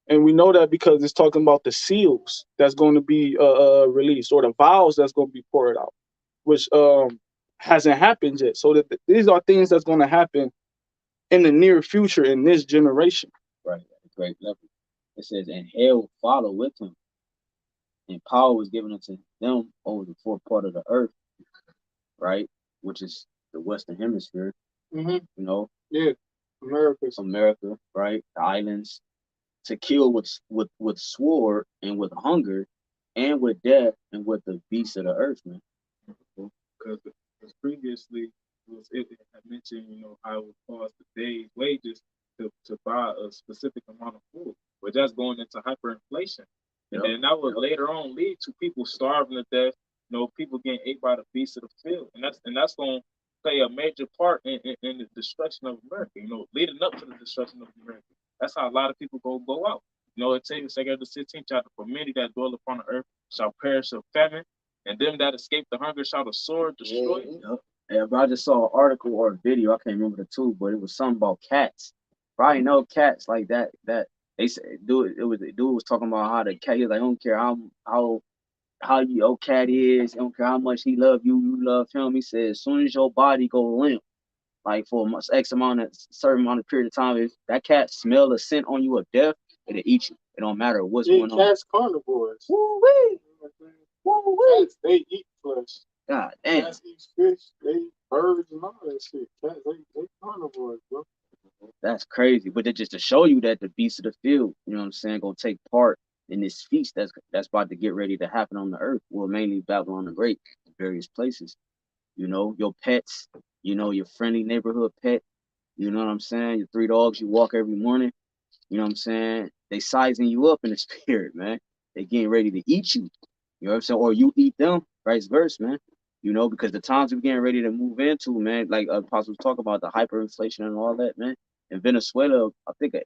And we know that because it's talking about the seals that's going to be released, or the vials that's going to be poured out, which hasn't happened yet. So that these are things that's going to happen in the near future in this generation. Right, at a great level. It says, and hell followed with him, and power was given unto them over the fourth part of the earth, right, which is the Western Hemisphere. You know, America, right, the islands, to kill with sword and with hunger and with death and with the beasts of the earth, man. Because previously it had mentioned, how it would cost a day's wages to buy a specific amount of food, but that's going into hyperinflation. And then that would later on lead to people starving to death, people getting ate by the beasts of the field. And that's going to play a major part in the destruction of America, leading up to the destruction of America. That's how a lot of people go out. It takes like the 16th chapter, for many that dwell upon the earth shall perish of famine, and them that escape the hunger shall the sword destroy. Yeah, but I just saw an article or a video, I can't remember the two, but it was something about cats. Probably know cats like that they said dude was talking about how the cat, he was like, I don't care how your cat is, I don't care how much he love you, you love him. He said as soon as your body go limp, like for a certain amount of period of time, if that cat smell a scent on you of death, it'll eat you. It don't matter what's going on. Cats carnivores. Woo-wee. Woo-wee. Cats, they eat flesh. God damn. Cats eat fish, they eat birds and all that shit. Cats, they carnivores, bro. That's crazy. But just to show you that the beasts of the field, you know what I'm saying, gonna take part in this feast that's about to get ready to happen on the earth. Well, mainly Babylon the Great, various places. Your pets, your friendly neighborhood pet, you know what I'm saying? Your 3 dogs you walk every morning, you know what I'm saying? They sizing you up in the spirit, man. They getting ready to eat you. You know what I'm saying? Or you eat them, vice versa, man. Because the times we're getting ready to move into, man, like Apostles talk about the hyperinflation and all that, man. In Venezuela, I think pack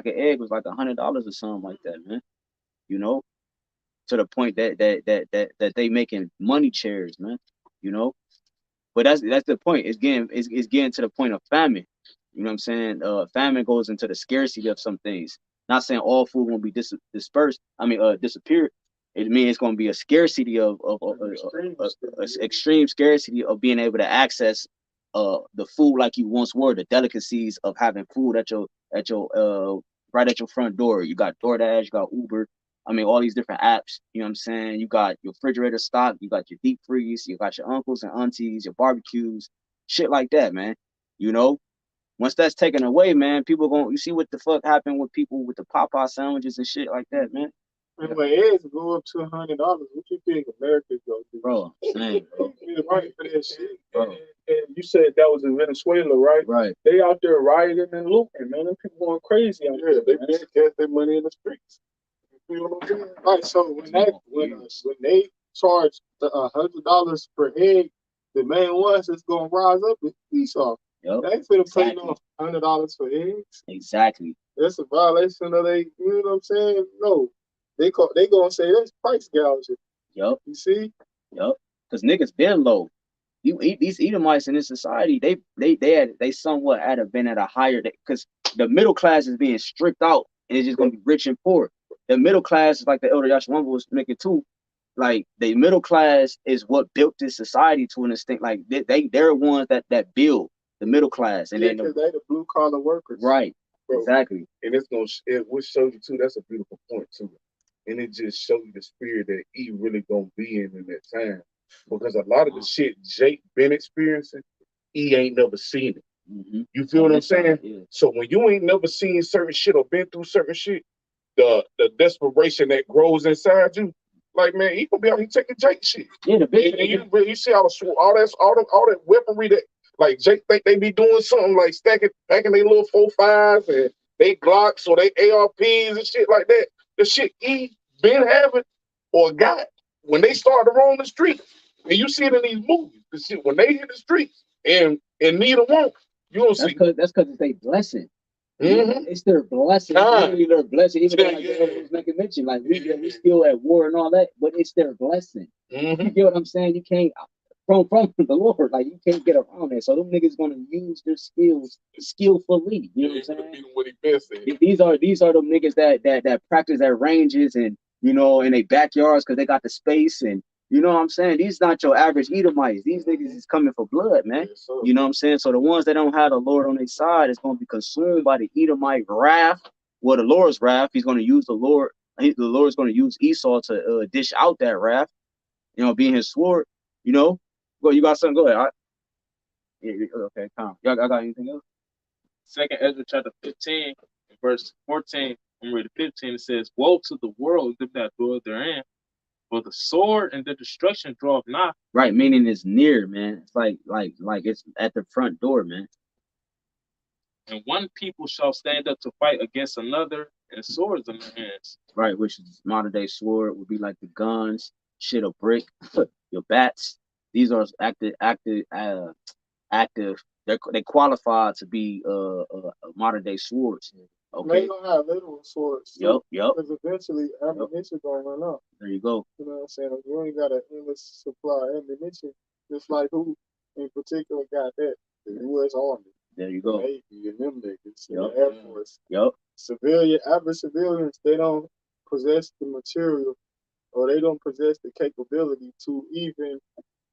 of egg was like $100 or something like that, man. To the point that they making money chairs, man. But that's the point. It's getting to the point of famine. You know what I'm saying? Famine goes into the scarcity of some things. Not saying all food won't be dispersed. Disappear. It means it's going to be a scarcity of extreme scarcity of being able to access the food like you once were. The delicacies of having food at your right at your front door. You got DoorDash, you got Uber. I mean, all these different apps, you know what I'm saying? You got your refrigerator stock, you got your deep freeze, you got your uncles and aunties, your barbecues, shit like that, man. You know, once that's taken away, man, people you see what the fuck happened with people with the Popeye sandwiches and shit like that, man. And when eggs go up to $100, what you think America's gonna do? Bro, man, bro. You're right for that shit. And you said that was in Venezuela, right? Right. They out there rioting and looting, man. Them people going crazy out there. They been cast their money in the streets. You know what I'm saying? Right. So when they charge $100 per egg, the main ones that's gonna rise up is Esau. Yep. They ain't finna pay no $100 for eggs. Exactly. That's a violation of they. You know what I'm saying? No, they gonna say that's price gouging. Yep. You see? Yep. Because niggas been low. You eat these Edomites in this society. They somewhat been at a higher, because the middle class is being stripped out and it's just gonna be rich and poor. The middle class is like the elder Yashawamba was making too. Like the middle class is what built this society to an extent. Like they're ones that build the middle class, and yeah, then because they the blue collar workers. Right. Bro. Exactly. And it will show you too. That's a beautiful point too. And it just shows you the spirit that he really gonna be in that time. Because a lot of the shit Jake been experiencing, he ain't never seen it. Mm-hmm. You feel what I'm saying? Yeah. So when you ain't never seen certain shit or been through certain shit, the desperation that grows inside you, like, man, he gonna be out here taking Jake shit. Yeah, the bitch. And you see all that weaponry that, like, Jake think they be doing something like packing their little 4.5s and they Glocks or they ARPs and shit like that. The shit he been having or got when they start to roam the street. And you see it in these movies. The shit when they hit the streets and neither one, you don't see. That's because it's their blessing. Mm-hmm. It's their blessing. Literally their blessing. Even though was making mention, like we still at war and all that, but it's their blessing. Mm-hmm. You get what I'm saying? You can't from the Lord, like you can't get around that. So them niggas gonna use their skills skillfully. You know what I'm saying? What he been saying. These are the niggas that practice at ranges and in their backyards because they got the space and. You know what I'm saying? These not your average Edomites. These niggas is coming for blood, man. Yes, you know what I'm saying? So the ones that don't have the Lord on their side is going to be consumed by the Edomite wrath. Well, the Lord's wrath. He's going to use the Lord. The Lord's going to use Esau to dish out that wrath. Being his sword. Go. You got something? Go ahead. Okay, calm. Y'all got anything else? 2 Ezra chapter 15, verse 14. I'm reading 15. It says, "Woe to the world that dwell therein. For the sword and the destruction draweth not." Right, meaning it's near, man. It's like it's at the front door, man. "And one people shall stand up to fight against another, and swords in their hands." Right, which is modern day sword would be like the guns, shit, a brick, your bats. These are active. They qualify to be modern day swords. Okay. They gonna have literal swords. Yep. Because eventually ammunition gonna run out. There you go. You know what I'm saying? You ain't got an endless supply of ammunition. Just like who in particular got that? The U.S. Army. There you go. The Navy and them niggas. The Air Force. Yep. Average civilians, they don't possess the material or they don't possess the capability to even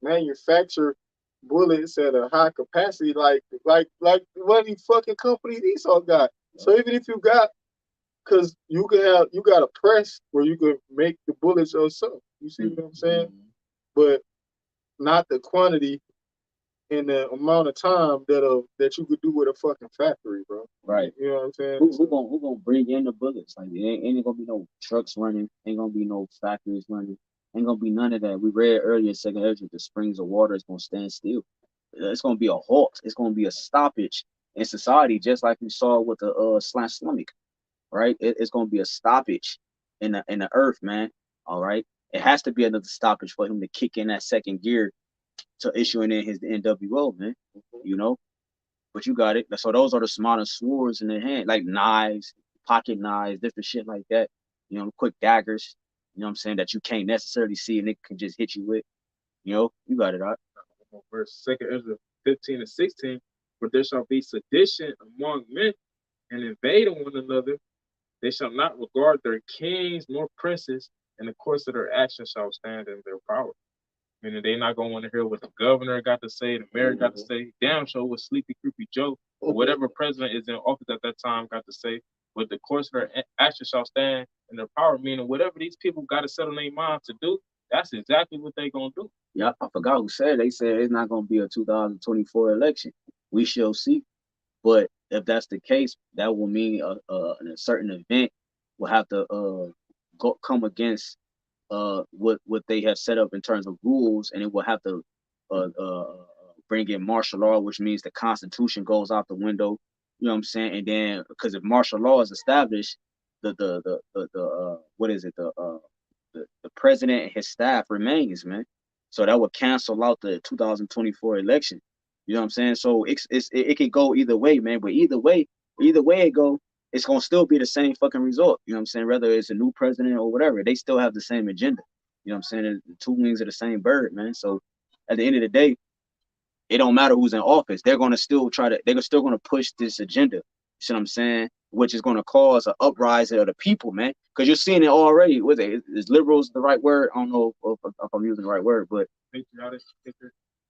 manufacture bullets at a high capacity like one of these fucking companies Esau got. So even if you got, because you got a press where you can make the bullets yourself. You see what I'm saying? Mm-hmm. But not the quantity and the amount of time that you could do with a fucking factory, bro. Right. You know what I'm saying? Who gonna bring in the bullets? Like ain't gonna be no trucks running, ain't gonna be no factories running, ain't gonna be none of that. We read earlier in 2 Ezra, the springs of water is gonna stand still. It's gonna be a halt. It's gonna be a stoppage in society, just like we saw with the Islamic, right? It's gonna be a stoppage in the earth, man. All right. It has to be another stoppage for him to kick in that second gear to issuing in his NWO, man. But you got it. So those are the modern swords in their hand, like knives, pocket knives, different shit like that. Quick daggers. You know what I'm saying, that you can't necessarily see and it can just hit you with. You got it, right? Verse 2 Ezra 15 and 16. "For there shall be sedition among men, and invading one another. They shall not regard their kings nor princes, and the course of their actions shall stand in their power." Meaning they not gonna want to hear what the governor got to say, the mayor got to say. Damn sure what Sleepy Creepy Joe or whatever president is in office at that time got to say, but the course of their actions shall stand in their power. Meaning, whatever these people got to set on their mind to do, that's exactly what they gonna do. Yeah, I forgot who said. They said it's not gonna be a 2024 election. We shall see. But if that's the case, that will mean a certain event will have to come against what they have set up in terms of rules, and it will have to uh, uh, bring in martial law, which means the Constitution goes out the window. You know what I'm saying? And then because if martial law is established, the what is it the president and his staff remains, man. So that would cancel out the 2024 election. You know what I'm saying? So it can go either way, man. But either way it go, it's gonna still be the same fucking result. You know what I'm saying? Whether it's a new president or whatever, they still have the same agenda. You know what I'm saying? The two wings of the same bird, man. So at the end of the day, it don't matter who's in office. They're still gonna push this agenda. You see what I'm saying? Which is gonna cause an uprising of the people, man. Because you're seeing it already. With it, is liberals the right word? I don't know if I'm using the right word, but Patriotic.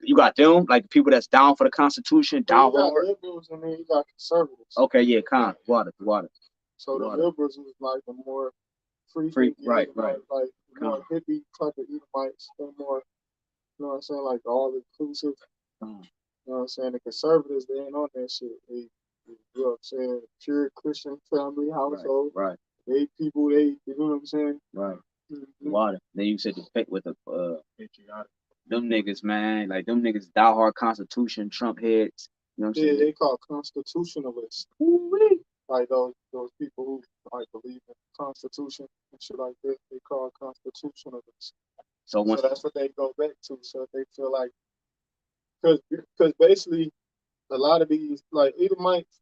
you got them, like the people that's down for the Constitution, down You got hard. liberals and then you got conservatives. Okay, yeah, water. So the liberals was like the more free right. like more hippie type of Edomites, they're more, you know what I'm saying, like all inclusive. You know what I'm saying? The conservatives, they ain't on that shit. You know what I'm saying? Pure Christian family household. Right. They people, you know what I'm saying? Right. Mm-hmm. Water. Then you said the pick with the Patriotic. them niggas, man. Like them niggas diehard Constitution, Trump heads. You know what I'm saying? Yeah, they call constitutionalists. Ooh-wee. Like those people who like believe in the Constitution and shit like that, they call constitutionalists. So that's what they go back to. So they feel like, because basically a lot of these like Edomites,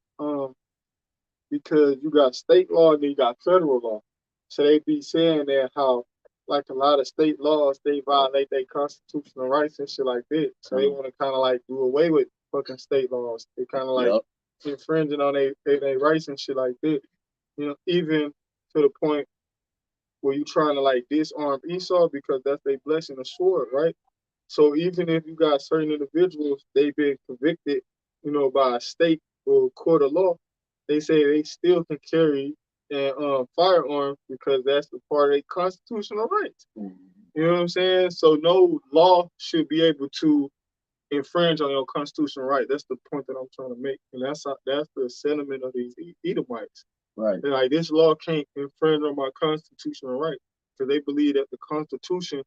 because you got state law and then you got federal law, so they be saying that how like a lot of state laws they violate their constitutional rights and shit like that. So they want to kind of like do away with fucking state laws. They kind of like infringing on their rights and shit like that. You know, even to the point where you trying to like disarm Esau because that's their blessing of sword, right? So even if you got certain individuals, they've been convicted, you know, by a state or court of law, they say they still can carry a firearm because that's the part of their constitutional rights. You know what I'm saying? So no law should be able to infringe on your constitutional right. That's the point that I'm trying to make, and that's the sentiment of these Edomites. Right. They're like, this law can't infringe on my constitutional right because they believe that the Constitution,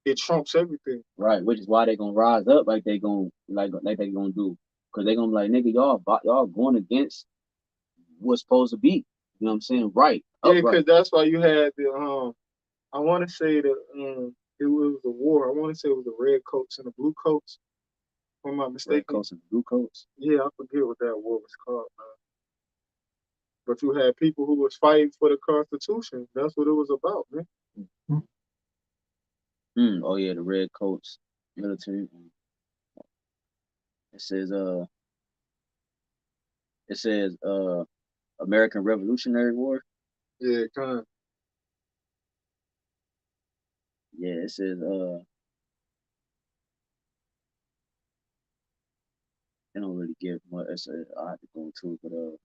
it trumps everything. Right, which is why they gonna rise up like they gonna do, because they gonna be like, nigga, y'all going against what's supposed to be. You know what I'm saying? Right. Yeah, because that's why you had the I want to say that it was a war. I want to say it was the red coats and the blue coats. If I'm not mistaken. Red coats and blue coats. Yeah, I forget what that war was called, man. But you had people who was fighting for the Constitution. That's what it was about, man. Oh yeah, the red coats, military. It says American Revolutionary War. Yeah, kind of. Yeah, it says they don't really give much. I have to go into it, but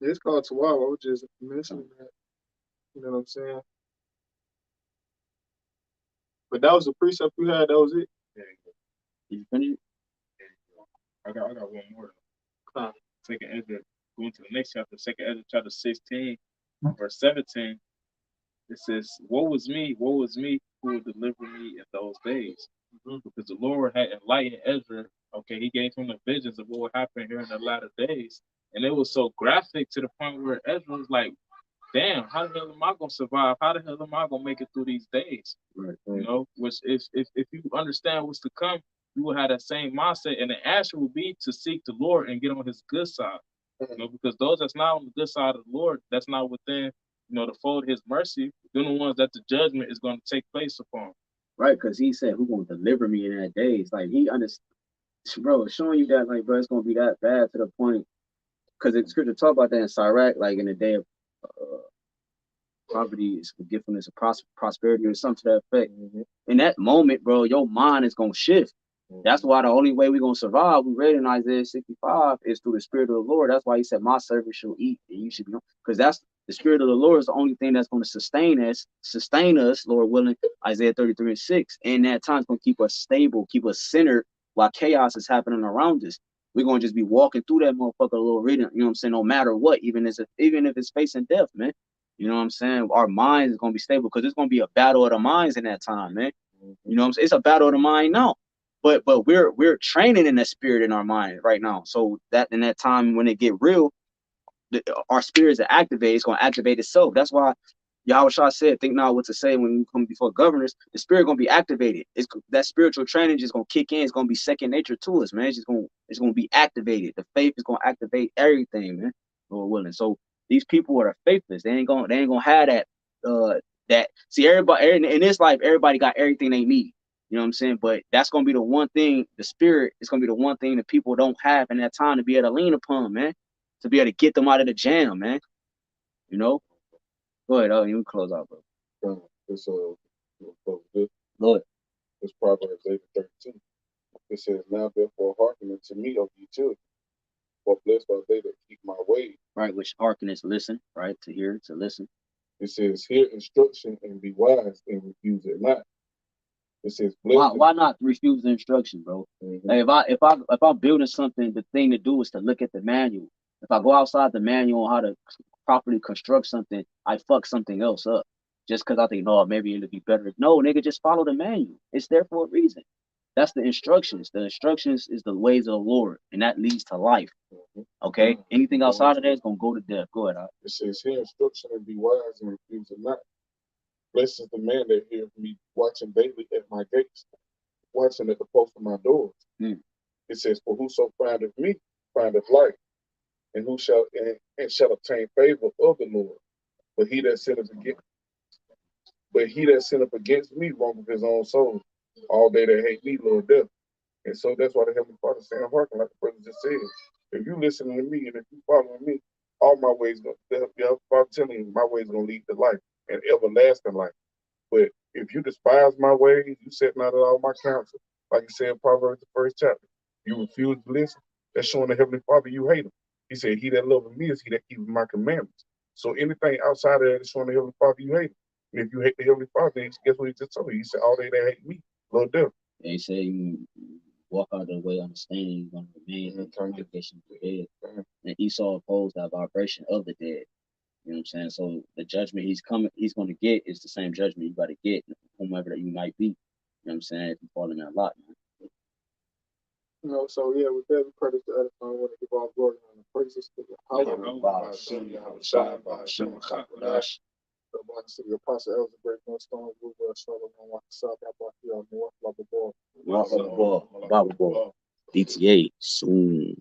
it's called Tawab. I was just mentioning that. You know what I'm saying? But that was the precept you had. That was it. Yeah. Did you finish it? I got one more. Second Ezra, going to the next chapter, Second Ezra chapter 16, verse 17. It says, woe is me, who will deliver me in those days. Because the Lord had enlightened Ezra. Okay, he gave him the visions of what would happen here in the latter days. And it was so graphic to the point where Ezra was like, damn, how the hell am I going to survive? How the hell am I going to make it through these days? Right. You know, which if you understand what's to come, you will have that same mindset. And the answer will be to seek the Lord and get on his good side. You know, because those that's not on the good side of the Lord, that's not within, you know, the fold of his mercy, they're the ones that the judgment is going to take place upon. Right, because he said, who going to deliver me in that days? Like, he understands, bro, showing you that, like, bro, it's going to be that bad to the point, because the scripture talk about that in Sirach, like, in the day of poverty is forgetfulness of prosperity or something to that effect. In that moment, bro, your mind is going to shift. That's why the only way we're going to survive, we read in Isaiah 65, is through the Spirit of the Lord. That's why he said, my servant shall eat, and you should be, because that's the Spirit of the Lord is the only thing that's going to sustain us, Lord willing, Isaiah 33:6. And that time is going to keep us stable, keep us centered while chaos is happening around us. We're going to just be walking through that motherfucker a little reading, you know what I'm saying, no matter what, even if it's facing death, man. You know what I'm saying? Our minds is going to be stable because it's going to be a battle of the minds in that time, man. You know what I'm saying? It's a battle of the mind now. But we're training in that spirit in our mind right now. So that in that time when it get real, our spirits are activated. It's going to activate itself. That's why YAHWASHI said, think not what to say when you come before governors. The spirit going to be activated. It's that spiritual training just going to kick in. It's going to be second nature to us, man. It's going to be activated. The faith is going to activate everything, man. Lord willing. So these people are faithless. They ain't gonna have that. See, everybody in this life, everybody got everything they need. You know what I'm saying? But that's going to be the one thing, the spirit is going to be the one thing that people don't have in that time to be able to lean upon, man. To be able to get them out of the jam, man. You know? Go ahead, you can close out, bro. It's Go ahead. It's Proverbs 8:13. It says, now therefore hearken unto me, O ye children, for blessed are they that keep my ways. Right, which hearken is listen, right? To hear, to listen. It says, hear instruction and be wise and refuse it not. It says, why not refuse the instruction, bro? Like if I'm building something, the thing to do is to look at the manual. If I go outside the manual on how to properly construct something, I fuck something else up. Just because I think, no, maybe it'll be better. No, nigga, just follow the manual. It's there for a reason. That's the instructions. The instructions is the ways of the Lord, and that leads to life. Okay? Anything outside of that is going to go to death. Go ahead. It says, hear instruction and be wise and refuse it not. Blessed is the man that hears me watching daily at my gates, watching at the post of my doors. It says, for whoso findeth me findeth life, and who shall obtain favor of the Lord. But he that sinneth against me wrongeth his own soul. All they that hate me love death. And so that's why the Heavenly Father is saying, hearken, like the brother just said. If you listening to me and if you following me, all my ways going to, I'm telling you, my ways going to lead to life and everlasting life. But if you despise my ways, you set not at all my counsel. Like he said in Proverbs, the 1st chapter, you refuse to listen. That's showing the Heavenly Father you hate him. He said, he that loveth me is he that keepeth my commandments. So anything outside of that is showing the Heavenly Father you hate him. And if you hate the Heavenly Father, then guess what he just told you? He said, all they that hate me love them. They say you walk out of the way understanding, you're going to remain in congregation of the dead. And Esau opposed that vibration of the dead. You know what I'm saying? So the judgment he's going to get is the same judgment you got to get, whomever that you might be. You know what I'm saying? If you fall in that lot, man. You know, so yeah, with that, we pray this to edify. I want to give all glory and praises to the BAHASHAM, BAHASHAM, HAQADASH. The Apostle Elder Great Millstone, Shalom, YAHAWAH, DTA soon.